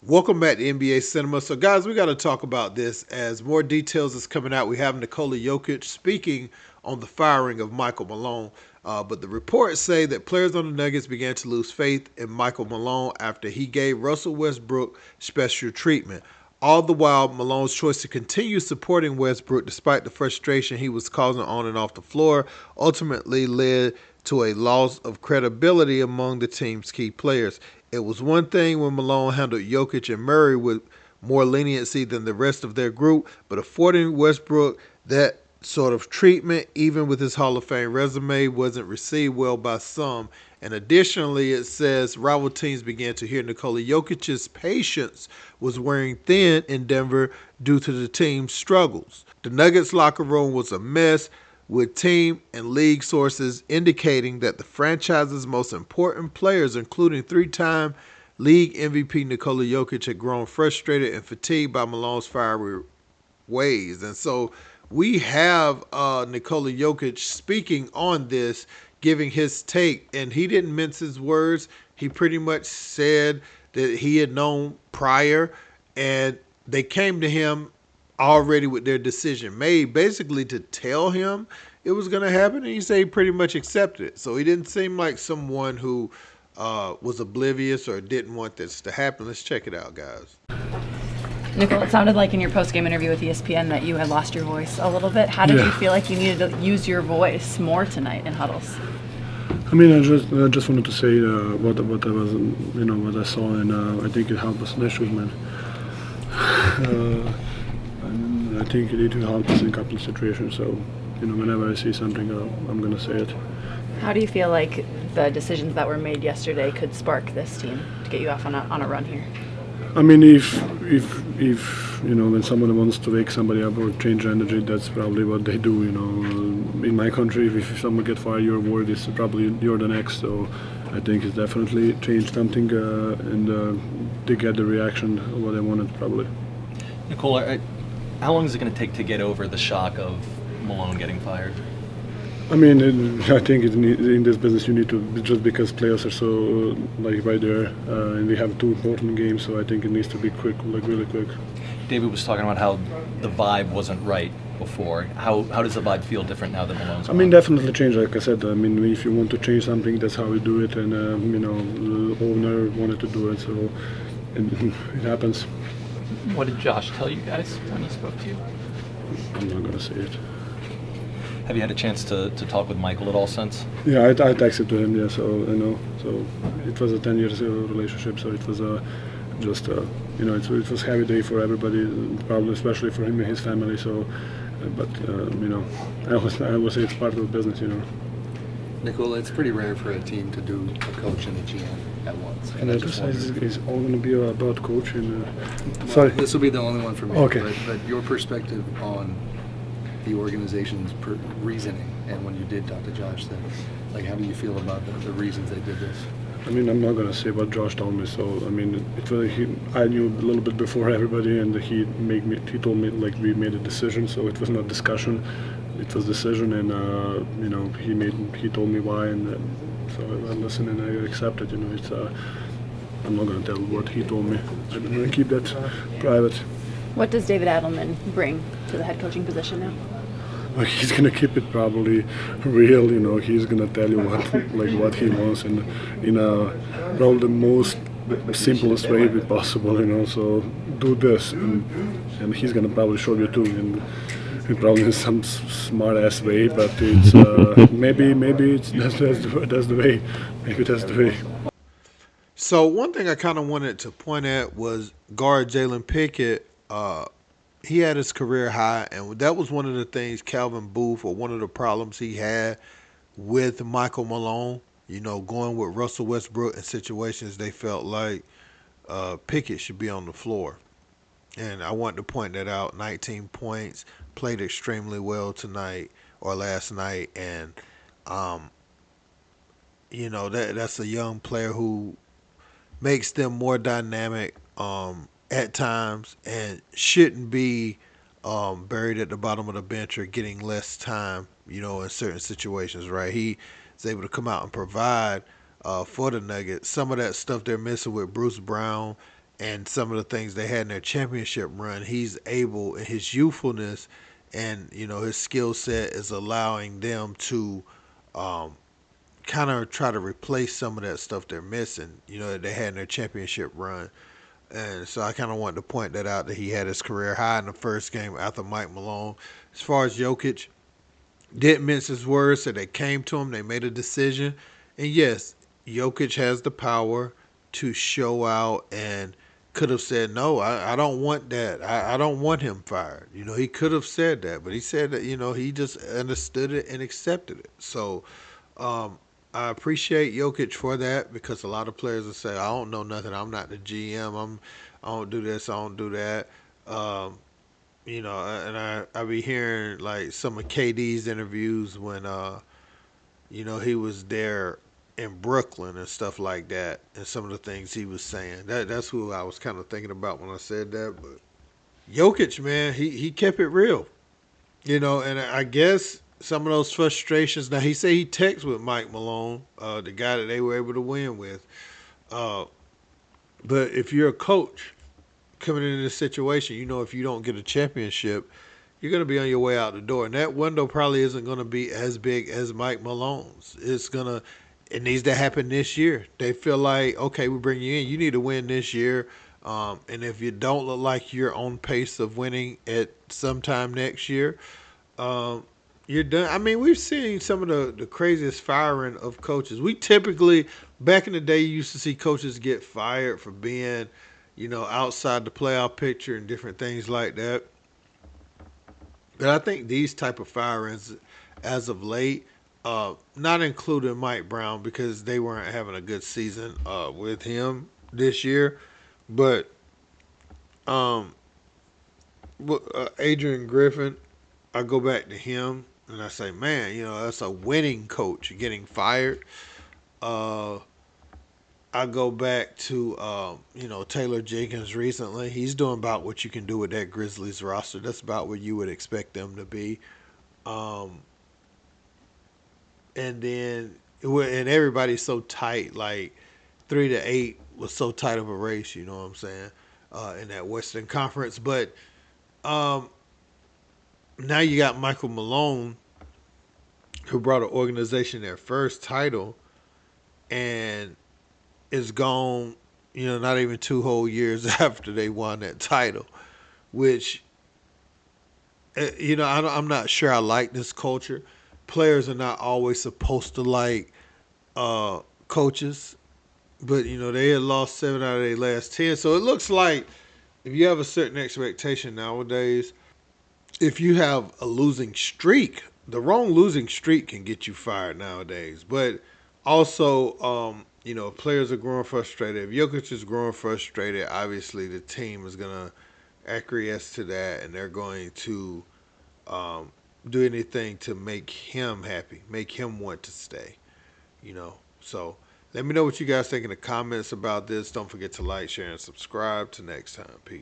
Welcome back to NBA Cinema. So, guys, we got to talk about this as more details is coming out. We have Nikola Jokic speaking on the firing of Michael Malone. But the reports say that players on the Nuggets began to lose faith in Michael Malone after he gave Russell Westbrook special treatment. All the while, Malone's choice to continue supporting Westbrook despite the frustration he was causing on and off the floor ultimately led to a loss of credibility among the team's key players. It was one thing when Malone handled Jokic and Murray with more leniency than the rest of their group, but affording Westbrook that sort of treatment, even with his Hall of Fame resume, wasn't received well by some. And additionally, it says rival teams began to hear Nikola Jokic's patience was wearing thin in Denver due to the team's struggles. The Nuggets locker room was a mess, with team and league sources indicating that the franchise's most important players, including three-time league MVP Nikola Jokic, had grown frustrated and fatigued by Malone's fiery ways. And so we have Nikola Jokic speaking on this, giving his take, and he didn't mince his words. He pretty much said that he had known prior, and they came to him already with their decision made, basically to tell him it was going to happen, and he said he pretty much accepted it. So he didn't seem like someone who was oblivious or didn't want this to happen. Let's check it out, guys. Nicole, it sounded like in your post-game interview with ESPN that you had lost your voice a little bit. How did you feel like you needed to use your voice more tonight in huddles? I mean, I just wanted to say what I was, what I saw, and I think it helped us initially, man. And I think it will help us in a couple of situations. So, whenever I see something, I'm gonna say it. How do you feel like the decisions that were made yesterday could spark this team to get you off on a run here? I mean, if when someone wants to wake somebody up or change energy, that's probably what they do. In my country, if someone get fired, your word is probably you're the next. So I think it's definitely changed something, and they get the reaction of what they wanted probably. Nikola, how long is it going to take to get over the shock of Malone getting fired? I mean, I think in this business you need to, just because players are so right there, and we have two important games, so I think it needs to be quick, really quick. David was talking about how the vibe wasn't right before. How does the vibe feel different now that Malone's gone? I mean, definitely change. Like I said, I mean, if you want to change something, that's how we do it, and the owner wanted to do it, so it happens. What did Josh tell you guys when he spoke to you? I'm not gonna say it. Have you had a chance to talk with Michael at all since? Yeah, I texted to him. Yeah, so so it was a 10 years relationship. So it was just it was heavy day for everybody, probably especially for him and his family. So, but I would say it's part of the business. Nikola, it's pretty rare for a team to do a coach and a GM at once. And I just it's all going to be about coaching. Sorry, this will be the only one for me. Okay. But your perspective on the organization's reasoning, and when you did talk to Josh, then, how do you feel about the reasons they did this? I mean, I'm not gonna say what Josh told me. So I mean, I knew a little bit before everybody, and he told me we made a decision. So it was not discussion, it was decision, and he told me why, and so I listened and I accepted. It's I'm not gonna tell what he told me. I'm gonna keep that private. What does David Adelman bring to the head coaching position now? He's gonna keep it probably real, He's gonna tell you what he wants, and in probably the most simplest way possible, So do this, and he's gonna probably show you too, and probably in some smart ass way. But it's maybe that's the way. Maybe that's the way. So one thing I kind of wanted to point at was guard Jalen Pickett. He had his career high, and that was one of the things Calvin Booth, or one of the problems he had with Michael Malone. Going with Russell Westbrook in situations they felt like Pickett should be on the floor. And I wanted to point that out. 19 points, played extremely well tonight or last night, and that's a young player who makes them more dynamic at times and shouldn't be buried at the bottom of the bench or getting less time, in certain situations, right? He is able to come out and provide for the Nuggets. Some of that stuff they're missing with Bruce Brown and some of the things they had in their championship run, he's able in his youthfulness and his skill set is allowing them to um, kind of try to replace some of that stuff they're missing. That they had in their championship run. And so I kind of wanted to point that out that he had his career high in the first game after Mike Malone. As far as Jokic, didn't mince his words, said they came to him, they made a decision. And yes, Jokic has the power to show out and could have said, no, I don't want that. I don't want him fired. He could have said that, but he said that, he just understood it and accepted it. So um, I appreciate Jokic for that because a lot of players will say, I don't know nothing. I'm not the GM. I don't do this. I don't do that. Um, and I be hearing like some of KD's interviews when he was there in Brooklyn and stuff like that, and some of the things he was saying. That's who I was kind of thinking about when I said that. But Jokic, man, he kept it real, and I guess some of those frustrations. Now he said he texted with Mike Malone, the guy that they were able to win with. Uh, but if you're a coach coming into this situation, if you don't get a championship, you're going to be on your way out the door. And that window probably isn't going to be as big as Mike Malone's. It needs to happen this year. They feel like, okay, we bring you in. You need to win this year. And if you don't look like you're on pace of winning at sometime next year, um, you're done. I mean, we've seen some of the craziest firing of coaches. We typically, back in the day, you used to see coaches get fired for being, outside the playoff picture and different things like that. But I think these type of firings, as of late, not including Mike Brown because they weren't having a good season with him this year, but um, Adrian Griffin, I go back to him and I say, man, that's a winning coach getting fired. Uh, I go back to Taylor Jenkins recently. He's doing about what you can do with that Grizzlies roster. That's about what you would expect them to be. Um, and then and everybody's so tight. Like 3-8 was so tight of a race. You know what I'm saying? In that Western Conference, but um, now you got Michael Malone, who brought an organization their first title, and is gone. Not even 2 whole years after they won that title, which I'm not sure I like this culture. Players are not always supposed to like coaches, but they had lost 7 out of their last 10. So it looks like if you have a certain expectation nowadays, if you have a losing streak, the wrong losing streak can get you fired nowadays. But also, if players are growing frustrated, if Jokic is growing frustrated, obviously the team is gonna acquiesce to that, and they're going to um, do anything to make him happy, make him want to stay. So let me know what you guys think in the comments about this. Don't forget to like, share, and subscribe. Till next time, peace.